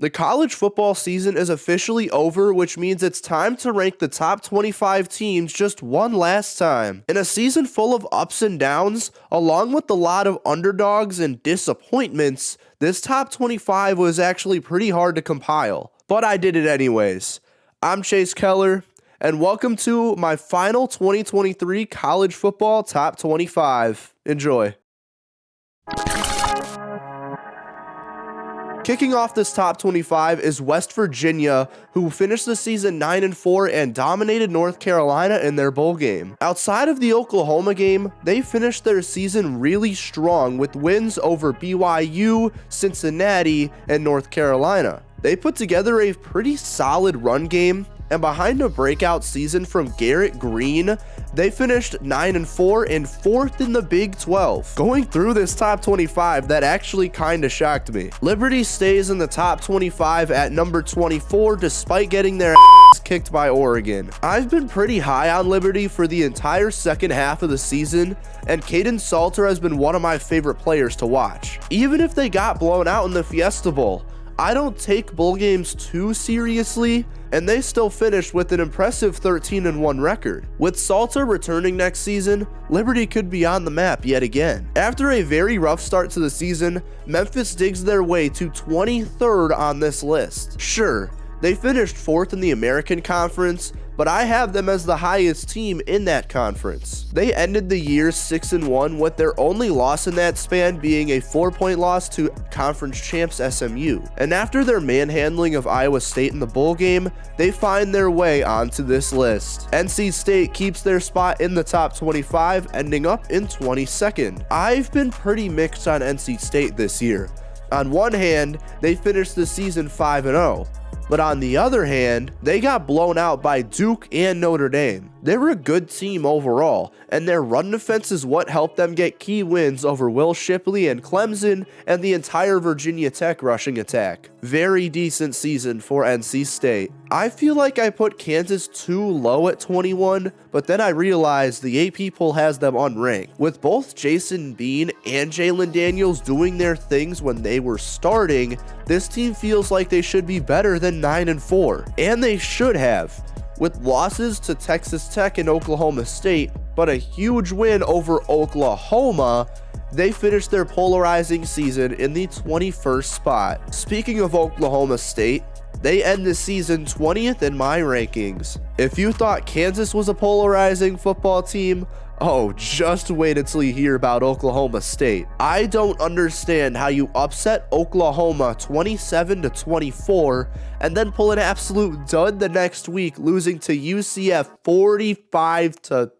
The college football season is officially over, which means it's time to rank the top 25 teams just one last time. In a season full of ups and downs, along with a lot of underdogs and disappointments, this top 25 was actually pretty hard to compile. But I did it anyways. I'm Chase Keller, and welcome to my final 2023 college football top 25. Enjoy. Kicking off this top 25 is West Virginia, who finished the season 9-4 and dominated North Carolina in their bowl game. Outside of the Oklahoma game, they finished their season really strong with wins over BYU, Cincinnati, and North Carolina. They put together a pretty solid run game, and behind a breakout season from Garrett Green, they finished 9-4 and 4th in the Big 12. Going through this top 25, that actually kinda shocked me. Liberty stays in the top 25 at number 24 despite getting their ass kicked by Oregon. I've been pretty high on Liberty for the entire second half of the season, and Caden Salter has been one of my favorite players to watch. Even if they got blown out in the Fiesta Bowl, I don't take bowl games too seriously, and they still finished with an impressive 13-1 record. With Salter returning next season, Liberty could be on the map yet again. After a very rough start to the season, Memphis digs their way to 23rd on this list. Sure, they finished 4th in the American Conference, but I have them as the highest team in that conference. They ended the year 6-1, with their only loss in that span being a 4-point loss to conference champs SMU. And after their manhandling of Iowa State in the bowl game, they find their way onto this list. NC State keeps their spot in the top 25, ending up in 22nd. I've been pretty mixed on NC State this year. On one hand, they finished the season 5-0. But on the other hand, they got blown out by Duke and Notre Dame. They were a good team overall, and their run defense is what helped them get key wins over Will Shipley and Clemson and the entire Virginia Tech rushing attack. Very decent season for NC State. I feel like I put Kansas too low at 21, but then I realized the AP poll has them unranked. With both Jason Bean and Jalen Daniels doing their things when they were starting, this team feels like they should be better than 9-4, and they should have. With losses to Texas Tech and Oklahoma State, but a huge win over Oklahoma, they finished their polarizing season in the 21st spot. Speaking of Oklahoma State, they end the season 20th in my rankings. If you thought Kansas was a polarizing football team, oh, just wait until you hear about Oklahoma State. I don't understand how you upset Oklahoma 27-24 and then pull an absolute dud the next week, losing to UCF 45-3.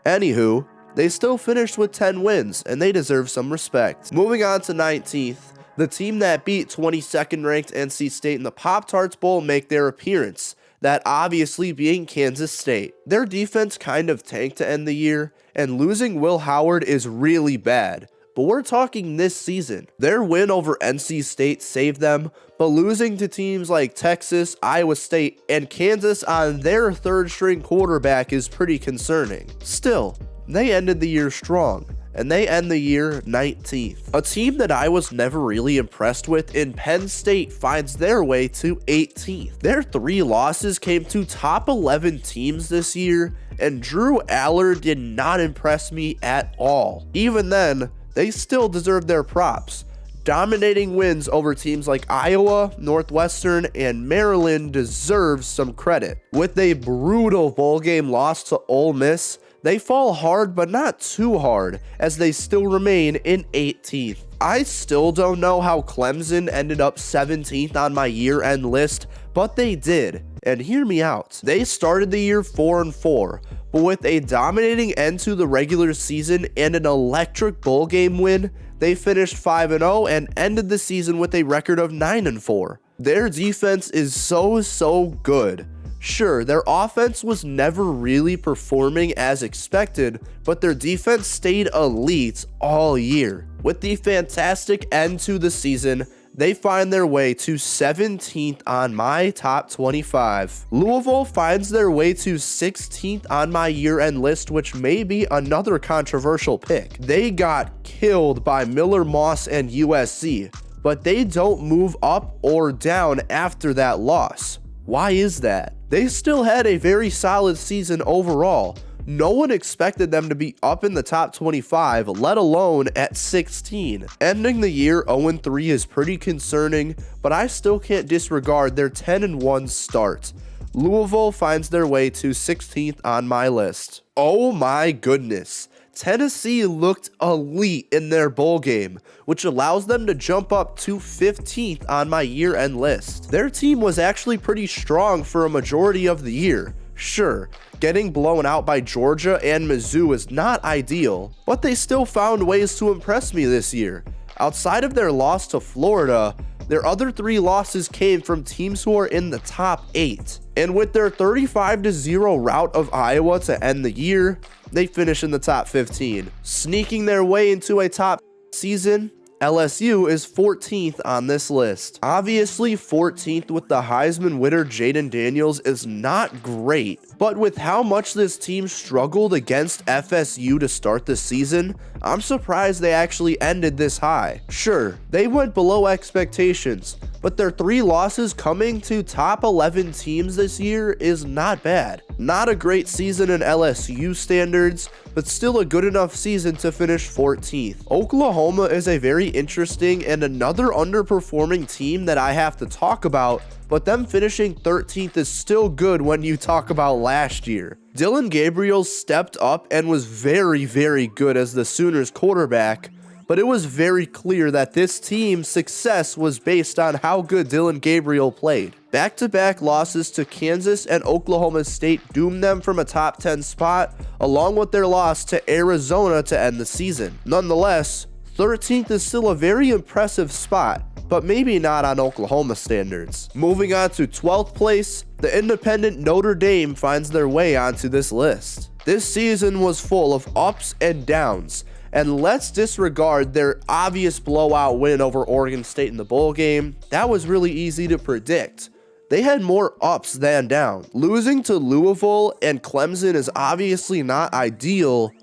Anywho, they still finished with 10 wins, and they deserve some respect. Moving on to 19th, the team that beat 22nd ranked NC State in the Pop-Tarts Bowl make their appearance. That obviously being Kansas State. Their defense kind of tanked to end the year, and losing Will Howard is really bad. But we're talking this season. Their win over NC State saved them, but losing to teams like Texas, Iowa State, and Kansas on their third-string quarterback is pretty concerning. Still, they ended the year strong, and they end the year 19th. A team that I was never really impressed with in Penn State finds their way to 18th. Their 3 losses came to top 11 teams this year, and Drew Aller did not impress me at all. Even then, they still deserve their props. Dominating wins over teams like Iowa, Northwestern, and Maryland deserves some credit. With a brutal bowl game loss to Ole Miss, they fall hard, but not too hard, as they still remain in 18th. I still don't know how Clemson ended up 17th on my year-end list, but they did. And hear me out. They started the year 4-4, but with a dominating end to the regular season and an electric bowl game win, they finished 5-0 and ended the season with a record of 9-4. Their defense is so good. Sure, their offense was never really performing as expected, but their defense stayed elite all year. With the fantastic end to the season, they find their way to 17th on my top 25. Louisville finds their way to 16th on my year-end list, which may be another controversial pick. They got killed by Miller Moss and USC, but they don't move up or down after that loss. Why is that? They still had a very solid season overall. No one expected them to be up in the top 25, let alone at 16. Ending the year 0-3 is pretty concerning, but I still can't disregard their 10-1 start. Louisville finds their way to 16th on my list. Oh my goodness. Tennessee looked elite in their bowl game, which allows them to jump up to 15th on my year-end list. Their team was actually pretty strong for a majority of the year. Sure, getting blown out by Georgia and Mizzou is not ideal, but they still found ways to impress me this year. Outside of their loss to Florida, their other 3 losses came from teams who are in the top 8. And with their 35-0 rout of Iowa to end the year, they finish in the top 15. Sneaking their way into a top season, LSU is 14th on this list. Obviously, 14th with the Heisman winner Jaden Daniels is not great, but with how much this team struggled against FSU to start the season, I'm surprised they actually ended this high. Sure, they went below expectations, but their 3 losses coming to top 11 teams this year is not bad. Not a great season in LSU standards, but still a good enough season to finish 14th. Oklahoma is a very interesting and another underperforming team that I have to talk about, but them finishing 13th is still good when you talk about last year. Dylan Gabriel stepped up and was very, very good as the Sooners quarterback, but it was very clear that this team's success was based on how good Dylan Gabriel played. Back-to-back losses to Kansas and Oklahoma State doomed them from a top 10 spot, along with their loss to Arizona to end the season. Nonetheless, 13th is still a very impressive spot, but maybe not on Oklahoma standards. Moving on to 12th place, the independent Notre Dame finds their way onto this list. This season was full of ups and downs, and let's disregard their obvious blowout win over Oregon State in the bowl game. That was really easy to predict. They had more ups than downs. Losing to Louisville and Clemson is obviously not ideal,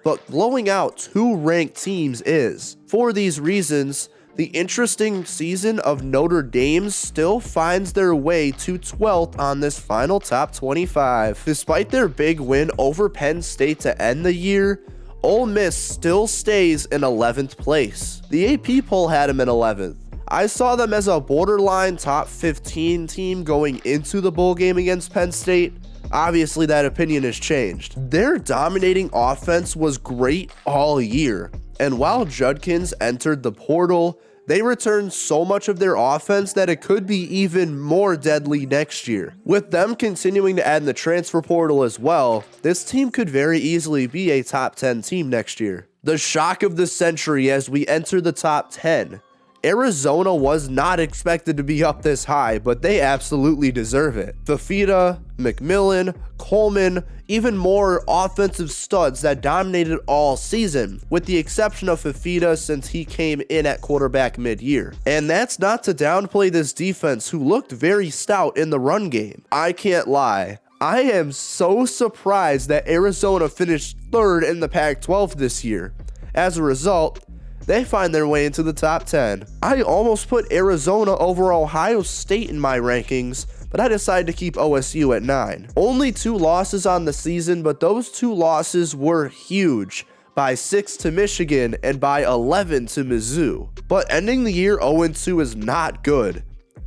but blowing out 2 ranked teams is. For these reasons, the interesting season of Notre Dame still finds their way to 12th on this final top 25. Despite their big win over Penn State to end the year, Ole Miss still stays in 11th place. The AP poll had them in 11th. I saw them as a borderline top 15 team going into the bowl game against Penn State. Obviously, that opinion has changed. Their dominating offense was great all year, and while Judkins entered the portal, they returned so much of their offense that it could be even more deadly next year. With them continuing to add in the transfer portal as well, this team could very easily be a top 10 team next year. The shock of the century as we enter the top 10. Arizona was not expected to be up this high, but they absolutely deserve it. Fafita, McMillan, Coleman, even more offensive studs that dominated all season, with the exception of Fafita since he came in at quarterback mid-year. And that's not to downplay this defense who looked very stout in the run game. I can't lie. I am so surprised that Arizona finished 3rd in the Pac-12 this year. As a result, they find their way into the top 10. I almost put Arizona over Ohio State in my rankings, but I decided to keep OSU at 9. Only 2 losses on the season, but those 2 losses were huge, by 6 to Michigan and by 11 to Mizzou. But ending the year 0-2 is not good.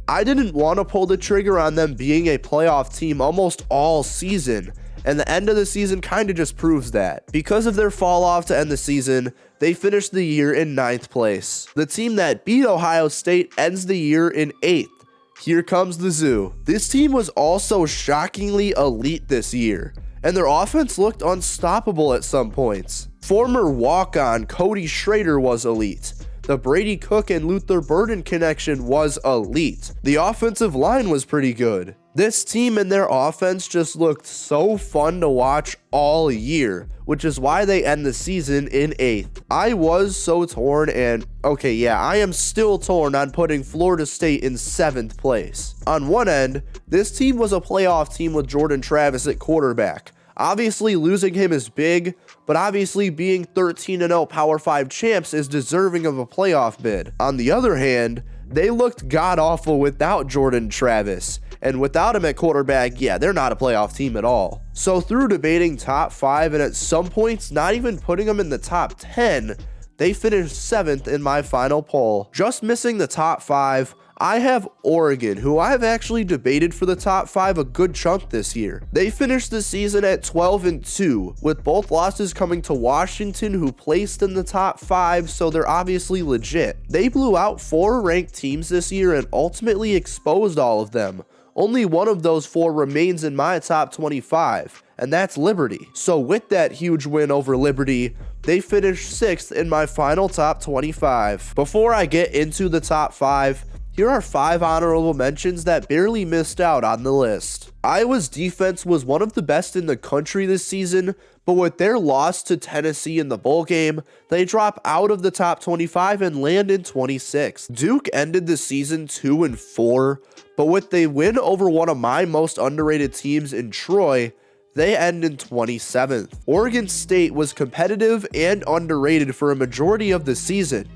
I didn't want to pull the trigger on them being a playoff team almost all season, and the end of the season kind of just proves that. Because of their fall off to end the season, they finished the year in 9th place. The team that beat Ohio State ends the year in 8th. Here comes the Zoo. This team was also shockingly elite this year, and their offense looked unstoppable at some points. Former walk-on Cody Schrader was elite. The Brady Cook and Luther Burden connection was elite. The offensive line was pretty good. This team and their offense just looked so fun to watch all year, which is why they end the season in 8th. I was so torn and, okay, yeah, I am still torn on putting Florida State in 7th place. On one end, this team was a playoff team with Jordan Travis at quarterback. Obviously, losing him is big, but obviously being 13-0 Power 5 champs is deserving of a playoff bid. On the other hand, they looked god-awful without Jordan Travis, and without him at quarterback, yeah, they're not a playoff team at all. So through debating top 5 and at some points not even putting them in the top 10, they finished 7th in my final poll. Just missing the top 5, I have Oregon, who I've actually debated for the top 5 a good chunk this year. They finished the season at 12-2, with both losses coming to Washington, who placed in the top 5, so they're obviously legit. They blew out 4 ranked teams this year and ultimately exposed all of them. Only one of those 4 remains in my top 25, and that's Liberty. So with that huge win over Liberty, they finished 6th in my final top 25. Before I get into the top 5, here are 5 honorable mentions that barely missed out on the list. Iowa's defense was one of the best in the country this season, but with their loss to Tennessee in the bowl game, they drop out of the top 25 and land in 26th. Duke ended the season 2-4, but with a win over one of my most underrated teams in Troy, they end in 27th. Oregon State was competitive and underrated for a majority of the season,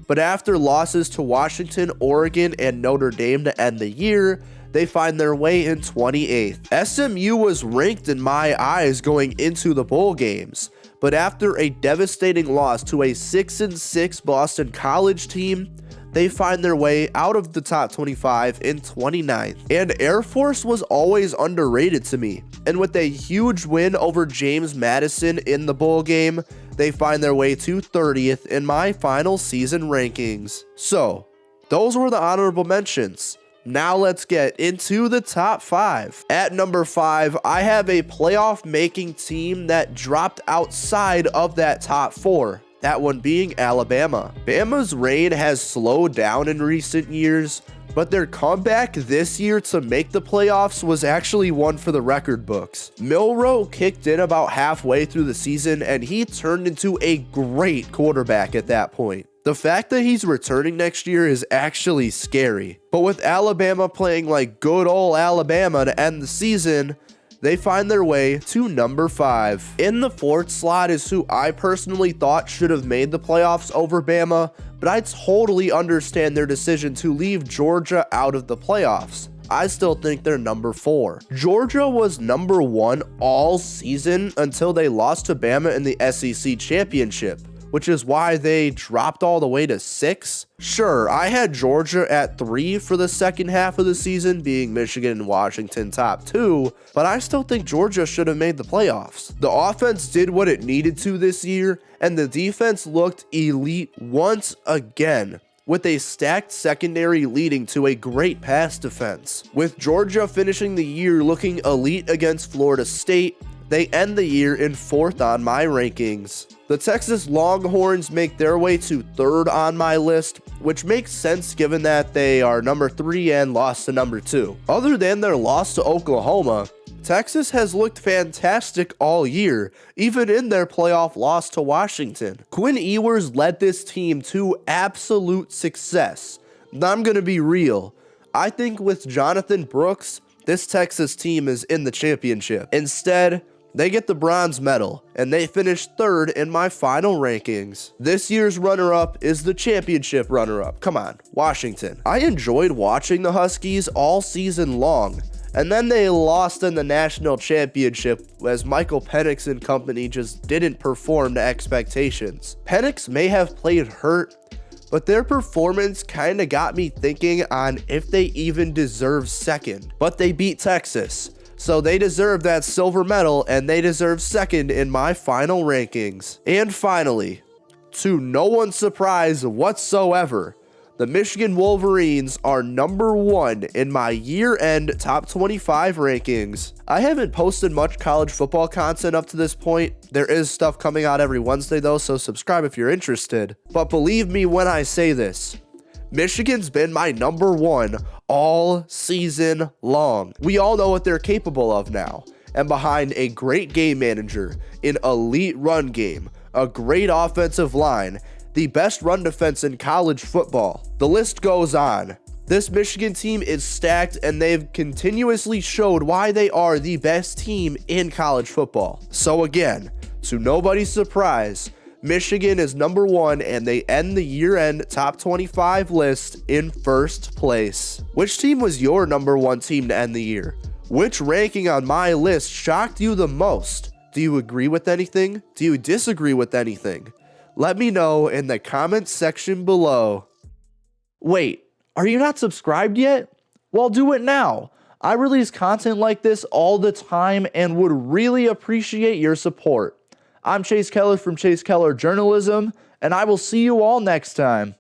but after losses to Washington, Oregon, and Notre Dame to end the year, they find their way in 28th. SMU was ranked in my eyes going into the bowl games, but after a devastating loss to a 6-6 Boston College team, they find their way out of the top 25 in 29th. And Air Force was always underrated to me, and with a huge win over James Madison in the bowl game, they find their way to 30th in my final season rankings. So, those were the honorable mentions. Now let's get into the top 5. At number 5, I have a playoff making team that dropped outside of that top 4. That one being Alabama. Bama's reign has slowed down in recent years, but their comeback this year to make the playoffs was actually one for the record books. Milroe kicked in about halfway through the season, and he turned into a great quarterback at that point. The fact that he's returning next year is actually scary. But with Alabama playing like good old Alabama to end the season, they find their way to number 5. In the 4th slot is who I personally thought should have made the playoffs over Bama, but I totally understand their decision to leave Georgia out of the playoffs. I still think they're number 4. Georgia was number 1 all season until they lost to Bama in the SEC championship, which is why they dropped all the way to 6. Sure, I had Georgia at 3 for the second half of the season, being Michigan and Washington top 2, but I still think Georgia should have made the playoffs. The offense did what it needed to this year, and the defense looked elite once again, with a stacked secondary leading to a great pass defense. With Georgia finishing the year looking elite against Florida State, they end the year in 4th on my rankings. The Texas Longhorns make their way to 3rd on my list, which makes sense given that they are number 3 and lost to number 2. Other than their loss to Oklahoma, Texas has looked fantastic all year, even in their playoff loss to Washington. Quinn Ewers led this team to absolute success. And I'm going to be real. I think with Jonathan Brooks, this Texas team is in the championship. Instead, they get the bronze medal, and they finish 3rd in my final rankings. This year's runner-up is the championship runner-up. Come on, Washington. I enjoyed watching the Huskies all season long, and then they lost in the national championship as Michael Penix and company just didn't perform to expectations. Penix may have played hurt, but their performance kinda got me thinking on if they even deserve 2nd. But they beat Texas, so they deserve that silver medal, and they deserve 2nd in my final rankings. And finally, to no one's surprise whatsoever, the Michigan Wolverines are number 1 in my year-end top 25 rankings. I haven't posted much college football content up to this point. There is stuff coming out every Wednesday though, so subscribe if you're interested. But believe me when I say this, Michigan's been my number 1 all season long. We all know what they're capable of now. And behind a great game manager, an elite run game, a great offensive line, the best run defense in college football, the list goes on. This Michigan team is stacked, and they've continuously showed why they are the best team in college football. So again, to nobody's surprise, Michigan is number 1, and they end the year-end top 25 list in first place. Which team was your number 1 team to end the year? Which ranking on my list shocked you the most? Do you agree with anything? Do you disagree with anything? Let me know in the comments section below. Wait, are you not subscribed yet? Well, do it now. I release content like this all the time and would really appreciate your support. I'm Chase Keller from Chase Keller Journalism, and I will see you all next time.